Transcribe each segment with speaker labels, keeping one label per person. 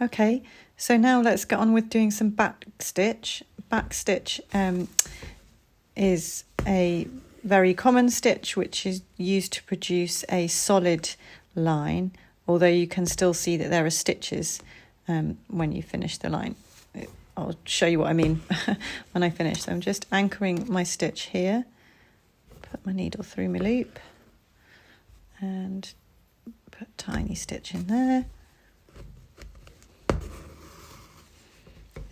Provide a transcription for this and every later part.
Speaker 1: Okay, so now let's get on with doing some back stitch. Back stitch is a very common stitch which is used to produce a solid line, although you can still see that there are stitches when you finish the line. I'll show you what I mean when I finish. So I'm just anchoring my stitch here, put my needle through my loop and put a tiny stitch in there.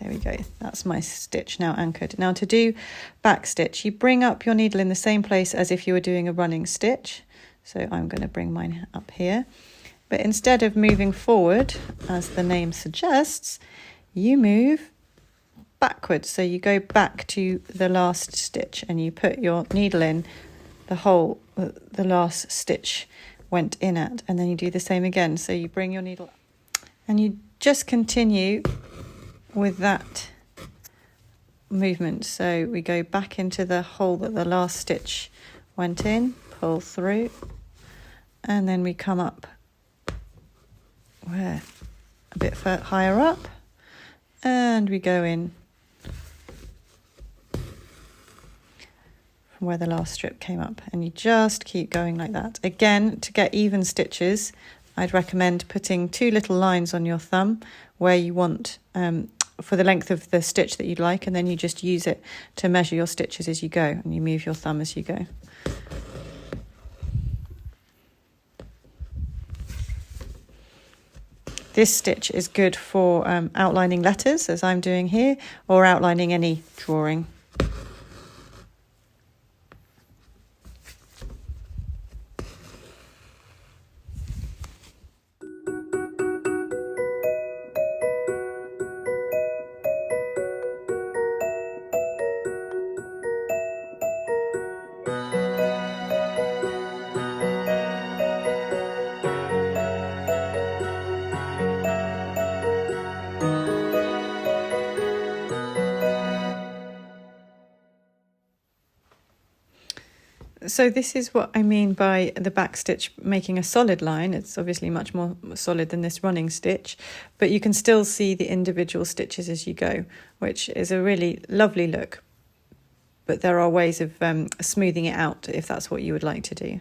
Speaker 1: There we go, that's my stitch now anchored. Now to do back stitch, you bring up your needle in the same place as if you were doing a running stitch. So I'm going to bring mine up here. But instead of moving forward, as the name suggests, you move backwards. So you go back to the last stitch and you put your needle in the hole the last stitch went in at, and then you do the same again. So you bring your needle up and you just continue with that movement. So we go back into the hole that the last stitch went in, pull through, and then we come up where a bit higher up and we go in from where the last strip came up, and you just keep going like that. Again, to get even stitches, I'd recommend putting 2 little lines on your thumb where you want for the length of the stitch that you'd like, and then you just use it to measure your stitches as you go, and you move your thumb as you go. This stitch is good for outlining letters, as I'm doing here, or outlining any drawing. So this is what I mean by the back stitch making a solid line. It's obviously much more solid than this running stitch, but you can still see the individual stitches as you go, which is a really lovely look. But there are ways of smoothing it out if that's what you would like to do.